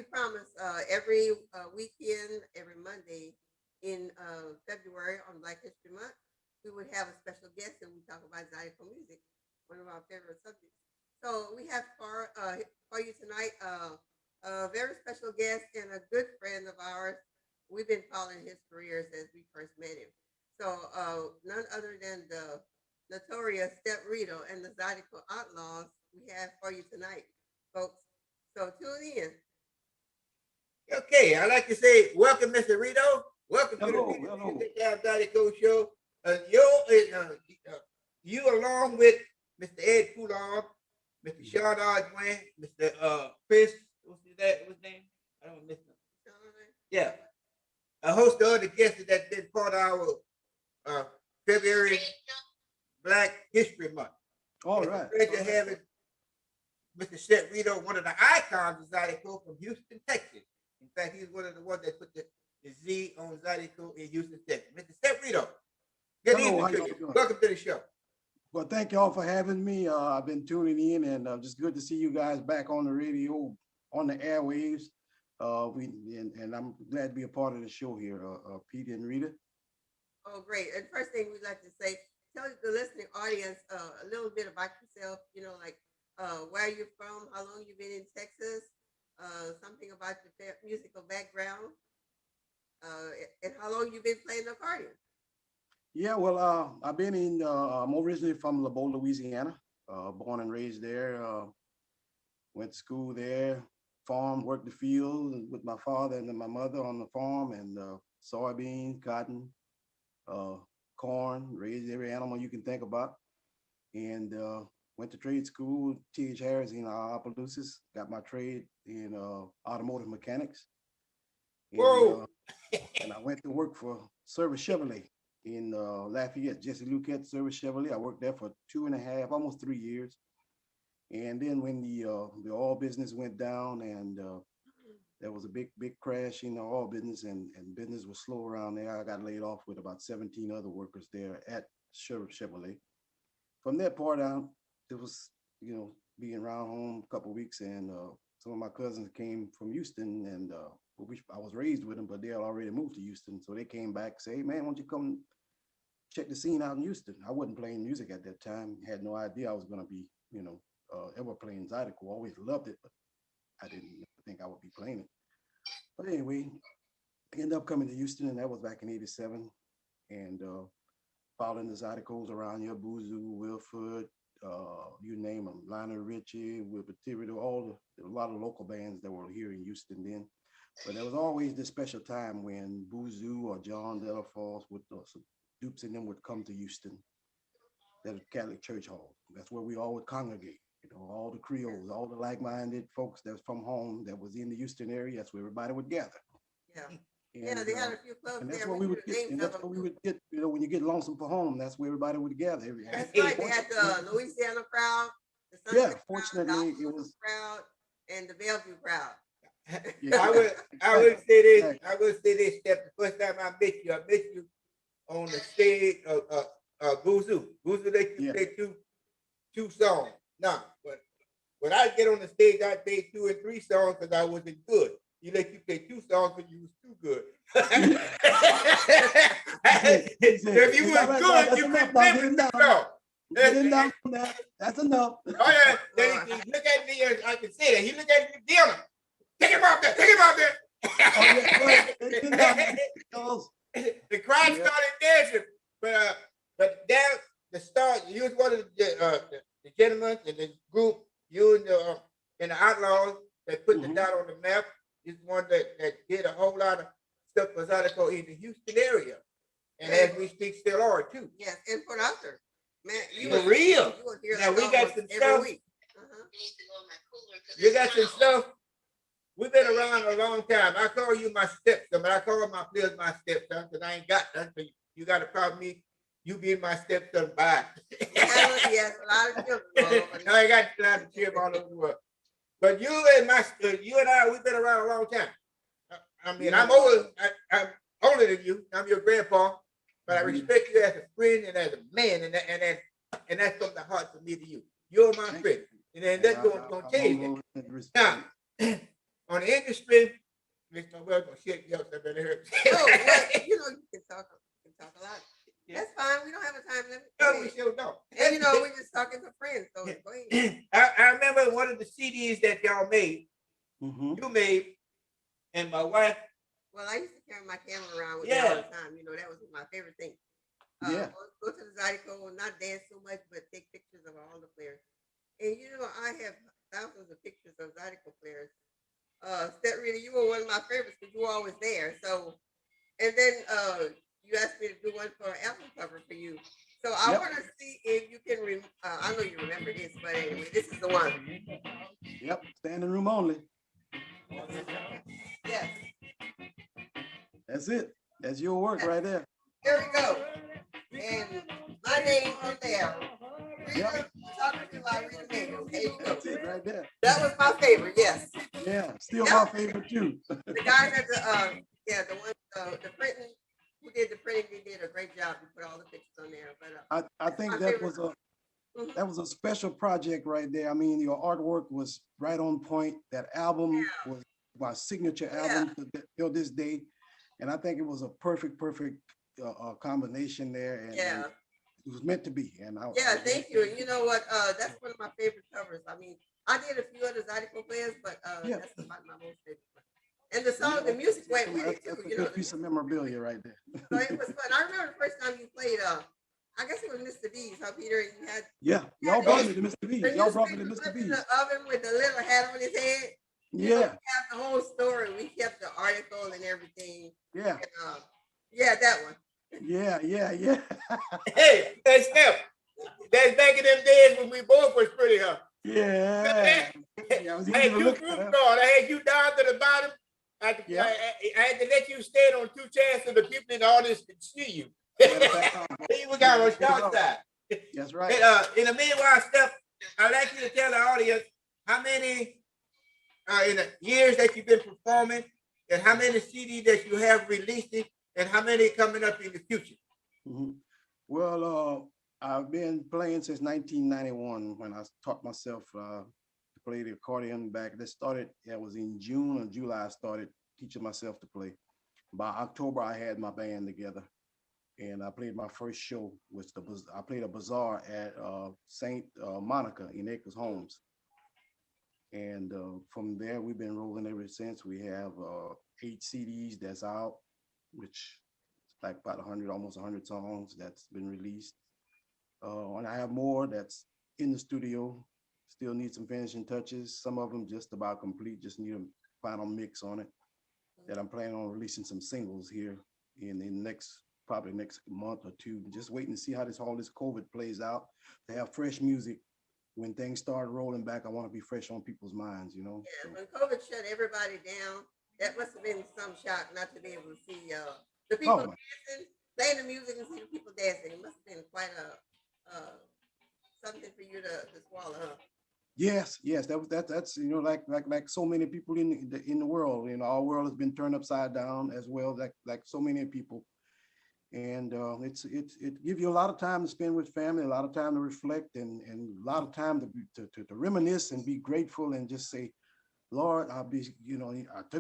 we promised, every weekend, every Monday in February on Black History Month, we would have a special guest and we talk about Zydeco music, one of our favorite subjects. So we have for you tonight a very special guest and a good friend of ours. We've been following his career since we first met him. So none other than the notorious Step Rideau and the Zydeco Outlaws we have for you tonight, folks. So tune in. Okay, I'd like to say welcome, Mr. Rideau. Welcome to Hello, the hello. Zydeco show. You along with Mr. Ed Poulard, Mr. Sean Ardwin, Mr. Chris, what's his name? I don't miss him. Yeah. A host of other guests that's been part of our February Black History Month. All right. It's a pleasure having Mr. Step Rideau, one of the icons of Zydeco from Houston, Texas. In fact, he's one of the ones that put the Z on Zydeco in Houston, Texas. Mr. Step Rideau, good Hello, evening to you. Welcome to the show. Well, thank you all for having me. I've been tuning in, and just good to see you guys back on the radio, on the airwaves. And I'm glad to be a part of the show here, Peter and Rita. Oh, great. And first thing we'd like to say, tell the listening audience a little bit about yourself, like where you're from, how long you've been in Texas, something about your musical background, and how long you've been playing the accordion. Yeah, well, I've been in, I'm originally from Lebeau, Louisiana, born and raised there, went to school there, farm, worked the field with my father and my mother on the farm, and soybean, cotton, corn, raised every animal you can think about, and went to trade school, T.H. Harris in Opelousas, got my trade in automotive mechanics. Whoa! And I went to work for Service Chevrolet in Lafayette, Jesse Luquette Service Chevrolet. I worked there for 2.5, almost 3 years. And then when the oil business went down and there was a big crash in the oil business and business was slow around there, I got laid off with about 17 other workers there at Chevrolet. From that part out, it was, being around home a couple of weeks, and some of my cousins came from Houston, and I was raised with them, but they had already moved to Houston. So they came back, say, hey, man, why don't you come check the scene out in Houston? I wasn't playing music at that time. Had no idea I was going to be, ever playing Zydeco. Always loved it, but I didn't think I would be playing it. But anyway, I ended up coming to Houston, and that was back in '87. And following the Zydecos around here, Boozoo, Wilford, you name them, Lionel Richie, Wilbur Thibodeau, a lot of local bands that were here in Houston then. But there was always this special time when Boozoo or John Delaforce with some dupes in them would come to Houston, that Catholic Church Hall. That's where we all would congregate. All the Creoles, all the like-minded folks that was from home that was in the Houston area. That's where everybody would gather. Yeah. And, they had a few clubs and that's there. what we would get. And that's what we would get. When you get lonesome for home, that's where everybody would gather. That's right. They had the Louisiana crowd, the Sunday fortunately, crowd, it was crowd, and the Bellevue crowd. I would say this. I would say this. Step the first time I met you on the stage of Boozoo. Boozoo let you play two songs. Now, but when I get on the stage, I play 2 and 3 songs because I wasn't good. You let you play 2 songs because you was too good. If you was good, you could flip it song. That's enough. Oh yeah, then he look at me, I can say that. He look at me, Dylan. Take him out there. Take him out there. The crowd started dancing, but down the start, you was one of the gentlemen in the group, you and the Outlaws that put the dot on the map. Is one that did a whole lot of stuff for Zydeco in the Houston area, and as we speak, still are too. Yes, and producer, man, For real. Now we got some stuff. You got some stuff. We've been around a long time. I call you my stepson, but I call my players my stepson because I ain't got nothing. You got to call me. You being my stepson, bye. Yes, a lot of children. No, I got a lot of children all over the world. But you and I, we've been around a long time. I mean, I'm older than you. I'm your grandpa, but I respect you as a friend and as a man, and that's from the heart from me to you. You're my friend, and then that's going to change it. Now, on the industry, Mr. Nobel gonna shit me up. I better hear. Oh, well, you know, you can talk a lot. That's fine. We don't have a time limit. No, we still don't. And you know, we're just talking to friends. So go ahead. I remember one of the CDs that y'all made. You made, and my wife. Well, I used to carry my camera around with me all the time. You know, that was my favorite thing. Go to the Zydeco and not dance so much, but take pictures of all the players. And you know, I have thousands of pictures of Zydeco players. That really, you were one of my favorites because you were always there. So, and then you asked me to do one for an album cover for you. So I want to see if you can. I know you remember this, but anyway, this is the one. Yep, standing room only. Yes. That's it. That's your work right there. Here we go. And my name is there. Yep. Talking to you like Rita Mayo. There you go. That's it right there. That was my favorite. Yes. Yeah, still my favorite too. The guy that the one the printing who did the printing, they did a great job. We put all the pictures on there. But I think that was a special project right there. I mean, your artwork was right on point. That album was my signature album till this day, and I think it was a perfect combination there. And it was meant to be. And thank you. And you know what? That's one of my favorite covers. I mean, I did a few other Zydeco players, but that's my most favorite one. And the song, the music went with it too. That's a good piece of memorabilia right there. So it was fun. I remember the first time you played. I guess it was Mr. B's, huh, Peter? And you had y'all brought me to Mr. B's. Y'all brought me to Mr. B's. The oven with the little hat on his head. You know, we have the whole story. We kept the article and everything. Yeah. And, that one. Yeah. Hey, Steph. That's back in them days when we both was pretty, huh? Yeah. I had you group guard. I had you down to the bottom. I had to let you stand on two chairs so the people in the audience could see you. We got on short side. That's right. In the meanwhile, Steph, I'd like you to tell the audience how many in the years that you've been performing, and how many CDs that you have released, and how many coming up in the future. Well, I've been playing since 1991 when I taught myself to play the accordion back. It was in June or July I started teaching myself to play. By October, I had my band together, and I played my first show, I played a bazaar at St. Monica in Acres Homes. And from there, we've been rolling ever since. We have 8 CDs that's out, which is like about 100, almost 100 songs that's been released. And I have more that's in the studio, still need some finishing touches. Some of them just about complete, just need a final mix on it. That I'm planning on releasing some singles here in the probably next month or two. Just waiting to see how all this COVID plays out. To have fresh music when things start rolling back, I want to be fresh on people's minds, you know. Yeah, when COVID shut everybody down, that must have been some shock not to be able to see the people dancing, playing the music and see the people dancing. It must have been quite something for you to swallow, huh? Yes, that's you know, like so many people in the world, you know, our world has been turned upside down as well, like so many people. And it gives you a lot of time to spend with family, a lot of time to reflect, and a lot of time to reminisce and be grateful and just say, Lord, I'll be, you know,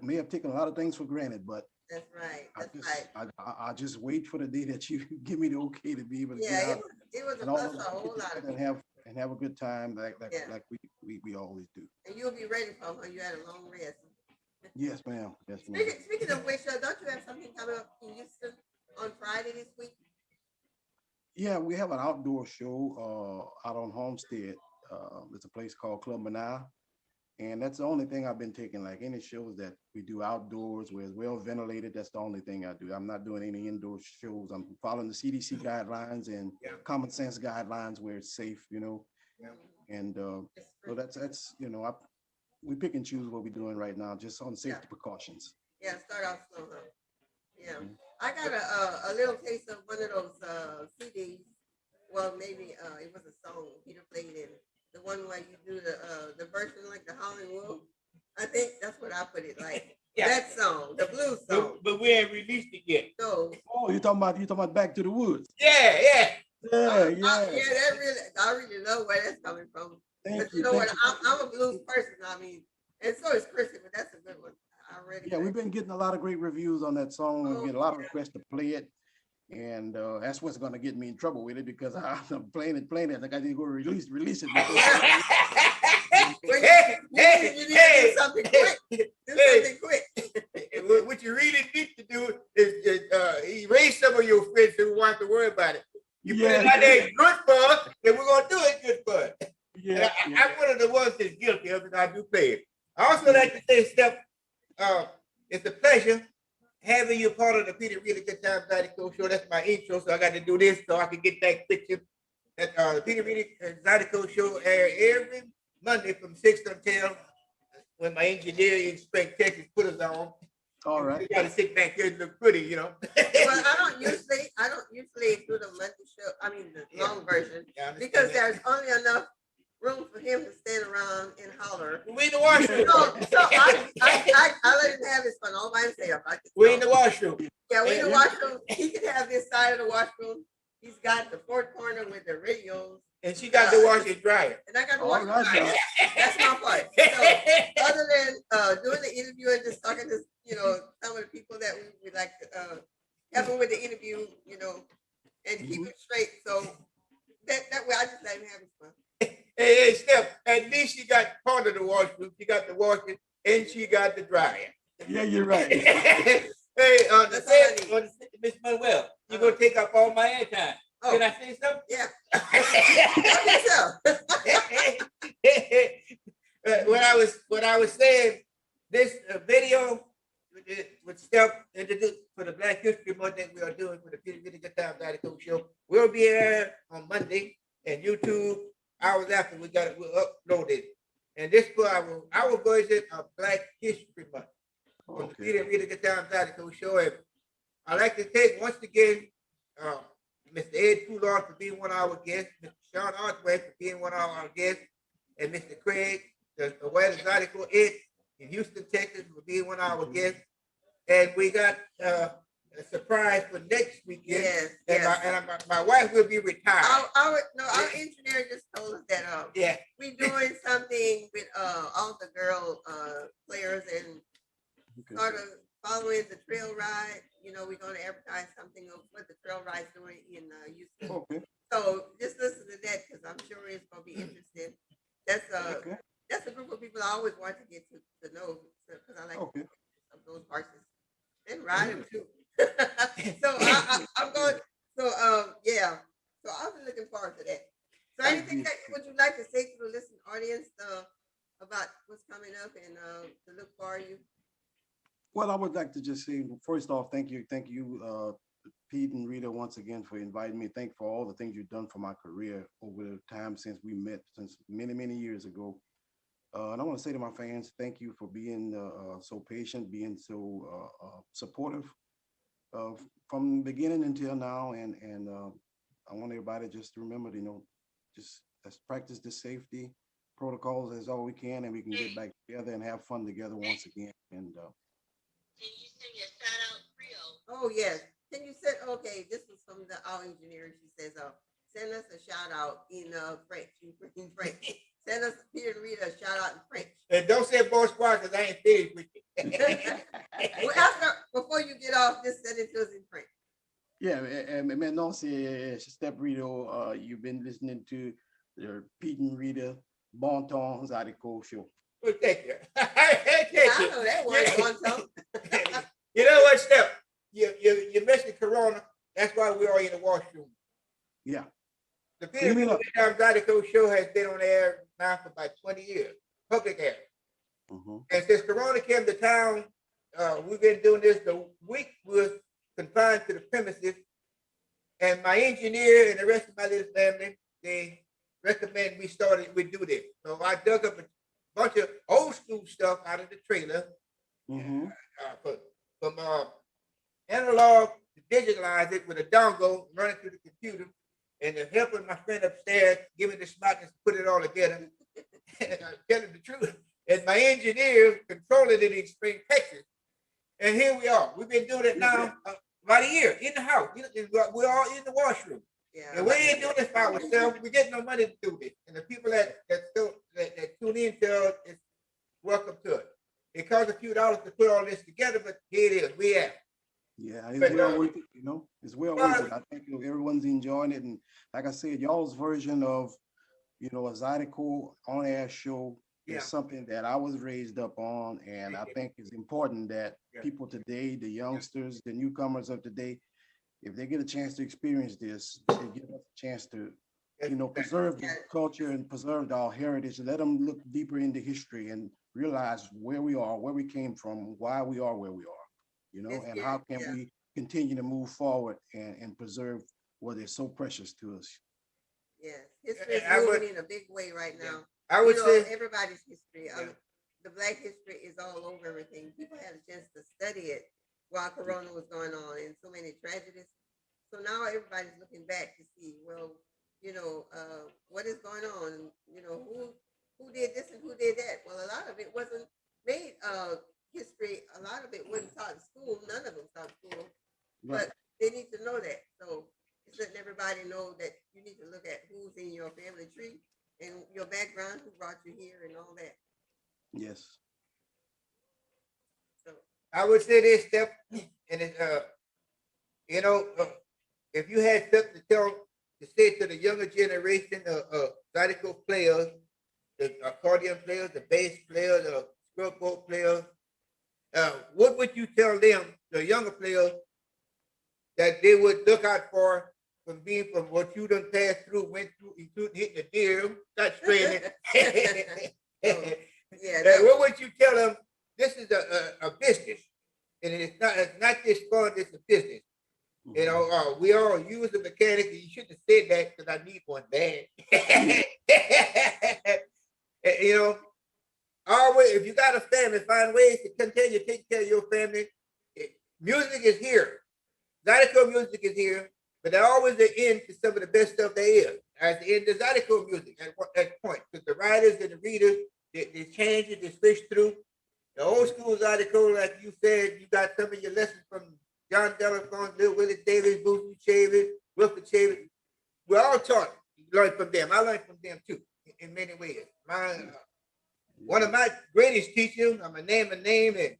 may have taken a lot of things for granted, but that's right. I just wait for the day that you give me the okay to be able to get out. It was a plus a whole lot of people. And have a good time like we always do. And you'll be ready for when you had a long rest. Yes, ma'am. Yes, ma'am. Speaking of which, don't you have something coming up in Houston on Friday this week? Yeah, we have an outdoor show out on Homestead. It's a place called Club Manile. And that's the only thing I've been taking, like any shows that we do outdoors where it's well ventilated. That's the only thing I do. I'm not doing any indoor shows. I'm following the CDC guidelines and common sense guidelines where it's safe, you know. And so that's you know, we pick and choose what we're doing right now, just on safety precautions. Yeah, start off slow, huh? Yeah. I got a little taste of one of those CDs. Well, maybe it was a song Peter played in. The one where you do the version like the Howlin' Wolf. I think that's what I put it like. That song, the blues song. But we ain't released it yet. So. Oh, you talking about Back to the Woods? Yeah. That really, I really love where that's coming from. But you know what? I'm a blues person. I mean, and so is Chrissy, but that's a good really Yeah, good. we've been getting a lot of great reviews on that song. Oh, We get a lot of yeah. requests to play it. And that's what's going to get me in trouble with it because I'm playing it. I think I need to go release it before. Well, Hey, you need to do something quick. Do something quick. What you really need to do is erase some of your friends who want to worry about it. You put it out there good for us, then we're gonna do it good for us. Yeah, I'm one of the ones that's guilty of it. I do play it. I also like to say, Steph, it's a pleasure having you part of the Peter Really Good Time Zydeco show. That's my intro, so I got to do this so I can get that picture. That the Peter Really Zydeco show air every Monday from 6 until when my engineer in Spring, Texas put us on. all right. You got to sit back here and look pretty, you know. Well, I don't usually do the Monday show. I mean the long version because there's only enough room for him to stand around and holler. We in the washroom. So I let him have his fun all by himself. We in the washroom. Yeah, we in the washroom. He can have this side of the washroom. He's got the fourth corner with the radios. And she got the washer and dryer. And I got the All washer and right, dryer. That's my part. So other than doing the interview and just talking to some of the people that we like to help him with the interview, and keep it straight. So that way I just let him have his fun. Hey, Steph, at least she got part of the washroom. She got the washer and she got the dryer. Yeah, you're right. Hey, Miss Manuel, you're gonna take up all my airtime. Oh. Can I say something? Yeah. I think so. What I was saying, this video with Steph introduced for the Black History Month that we are doing for the Peter Really Good Time Zydeco show will be aired on Monday and YouTube hours after we'll upload it. And this for our version of Black History Month for the Peter Really Good Time Zydeco show. And I'd like to thank once again Mr. Ed Poulard for being one of our guests, Mr. Sean Archway for being one of our guests, and Mr. Craig, the Zydeco Ed in Houston, Texas, for being one of our guests. And we got a surprise for next weekend. Yes, my wife will be retired. Our engineer just told us that we're doing something with all the girl players and sort of following the trail ride. We're going to advertise something of what the trail ride's doing in Houston. Okay. So just listen to that because I'm sure it's going to be interesting. That's a group of people I always want to get to know because I like of those horses and ride them too. So I'm going. So So I'll be looking forward to that. So anything that would you like to say to the listening audience about what's coming up and to look for you? Well, I would like to just say, first off, thank you, Pete and Rita, once again for inviting me. Thank you for all the things you've done for my career over the time since we met, since many, many years ago. And I want to say to my fans, thank you for being so patient, being so supportive from the beginning until now. And I want everybody just to remember, just let's practice the safety protocols as all we can, and we can get back together and have fun together once again. And can you send me a shout out Creole? Oh yes. Can you send? Okay, this was from our engineer. She says, send us a shout out in French. In French. Send us Peter and Rita a shout out in French. And don't say bonsoir because I ain't finished with you. Well, before you get off, just send it to us in French. Yeah, and maintenant c'est Step Rideau. You've been listening to the Pete and Rita Bon Temps Zydeco show. Well, thank you. I know that word, Bon Temps. You know what, Step? You mentioned Corona. That's why we are in the washroom. Yeah. The Peter and Rita Zydeco show has been on air now for about 20 years, public air. Mm-hmm. And since Corona came to town, we've been doing this. The week was confined to the premises, and my engineer and the rest of my little family, they recommend we do this. So I dug up a bunch of old school stuff out of the trailer, from analog to digitalize it with a dongle, run it through the computer, and the help of my friend upstairs, giving the smartness to put it all together. And I'm telling the truth. And my engineer controlling it in Spring, Texas. And here we are. We've been doing it now about a year in the house. We're all in the washroom. Yeah, and we ain't doing this by ourselves. We're getting no money to do this. And the people that tune in to us is welcome to it. it costs a few dollars to put all this together, but here it is. We at. Yeah, it's But, well worth it, you know. It's well well, worth it. I think everyone's enjoying it. And like I said, y'all's version of, a Zydeco on-air show Yeah. is something that I was raised up on. And I think it's important that Yeah. people today, the youngsters, the newcomers of today, if they get a chance to experience this, they give us a chance to, preserve the culture and preserve our heritage. Let them look deeper into history and realize where we are, where we came from, why we are where we are, and how can we continue to move forward and preserve what is so precious to us. Yes, history is moving in a big way right now. I would say everybody's history. The Black history is all over everything. People had a chance to study it while Corona was going on, and so many tragedies. So now everybody's looking back to see, well, what is going on? Who did this and who did that? Well, a lot of it wasn't made. History. A lot of it wasn't taught in school. None of them taught in school, Right. but they need to know that. So it's letting everybody know that you need to look at who's in your family tree and your background, who brought you here, and all that. Yes. So I would say this step, and it, if you had something to say to the younger generation of Zydeco players, the accordion players, the bass players, the scrubboard players, what would you tell them, the younger players, that they would look out for from what you done passed through, went through, including hitting the deer, not straining. What would you tell them? This is a business, and it's not just fun. It's a business. We all use a mechanic. And you shouldn't have said that because I need one bad. Always, if you got a family, find ways to continue to take care of your family. Music is here. Zydeco music is here, but there always the end to some of the best stuff there is. At the end of Zydeco music, at that point, because the writers and the readers, they change it, they switch through. The old school Zydeco, like you said, you got some of your lessons from John Delafont, Lil Willie Davis, Boosie Chavis, Wilford Chavis. We're all taught, learned from them. I learned from them too, in many ways. One of my greatest teachers, I'm going to name a name, and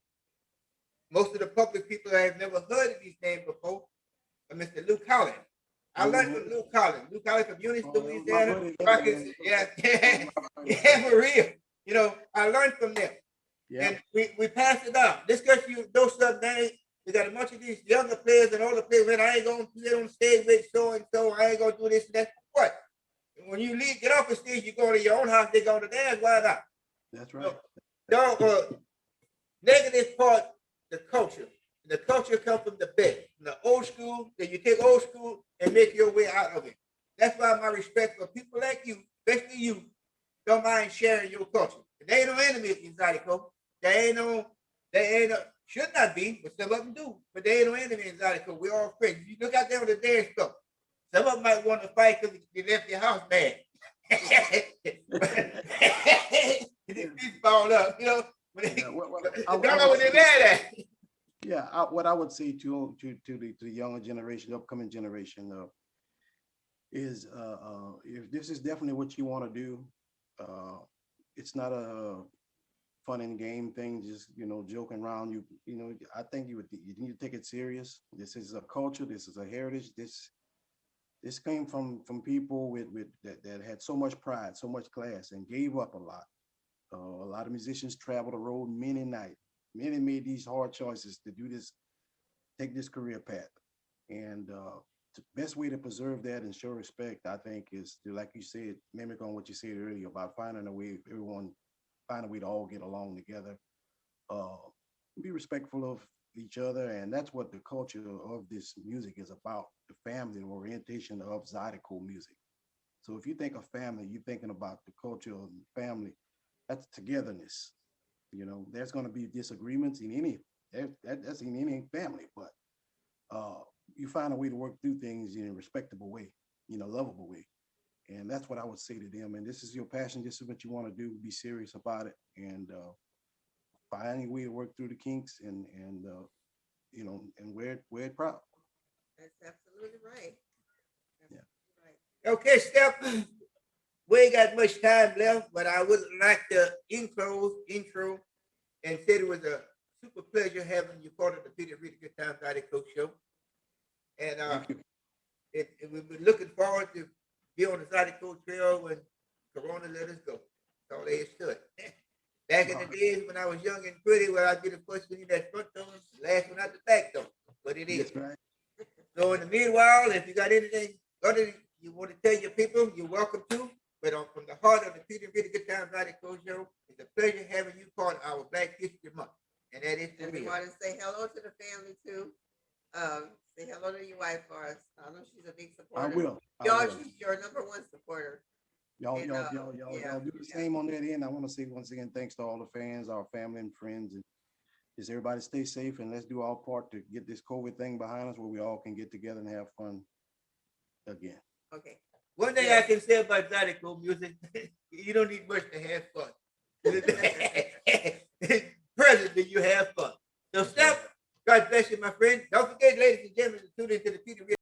most of the public people have never heard of these names before, Mr. Luke Collins. I learned from Luke Collins. Luke Collins from Eunice, Louisiana. Yeah, for real. I learned from them. Yeah. And we pass it on. This because you know something. We got a bunch of these younger players and older players. Man, I ain't gonna play on stage with so and so. I ain't gonna do this and that. What? When you get off the stage, you go to your own house. They go to theirs. Why not? That's right. Negative part, the culture. The culture comes from the best. From the old school, then you take old school and make your way out of it. That's why my respect for people like you, especially you, don't mind sharing your culture. They ain't no enemies in Zydeco. They ain't no, should not be, but some of them do. But they ain't no enemy in Zydeco. We're all friends. You look out there on the dance floor. Some of them might want to fight because you left your house bad. They fall up, I don't know what they're mad at. Yeah, what I would say to the younger generation, the upcoming generation, is if this is definitely what you want to do, it's not a fun and game thing, just joking around. I think you need to take it serious. This is a culture. This is a heritage. This came from people with that had so much pride, so much class, and gave up a lot. A lot of musicians travel the road many nights. Many made these hard choices to do this, take this career path. And the best way to preserve that and show respect, I think, is to, like you said, mimic on what you said earlier about finding a way, everyone find a way to all get along together, be respectful of each other. And that's what the culture of this music is about, the family and orientation of Zydeco music. So if you think of family, you're thinking about the culture of family. That's togetherness. There's going to be disagreements in that's in any family, but you find a way to work through things in a respectable way, lovable way. And that's what I would say to them. And this is your passion. This is what you want to do. Be serious about it, and find a way to work through the kinks and wear it proud. That's absolutely right. Right. Okay, Steph. We ain't got much time left, but I would like to intro and said it was a super pleasure having you part of the Peter Rita Good Times Zydeco show. And Thank you. we've been looking forward to be on the Zydeco trail when Corona let us go. That's all there is to it. Back in the days when I was young and pretty, where I'd be the first one in that front door, the last one out the back door. But it is. That's right. So in the meanwhile, if you got anything other you want to tell your people, you're welcome to. But from the heart of the Peter Rita Good Times Zydeco show, it's a pleasure having you part of our Black History Month. And that is And for we me. want to say hello to the family too. Say hello to your wife for us. I know she's a big supporter. I will. Y'all, she's your number one supporter. Y'all And, y'all do the same on that end. I want to say once again, thanks to all the fans, our family and friends, and just everybody stay safe and let's do our part to get this COVID thing behind us where we all can get together and have fun again. Okay. One thing I can say about Zydeco music, you don't need much to have fun. Presently, you have fun. So, Steph, God bless you, my friend. Don't forget, ladies and gentlemen, to tune into the Peter Rita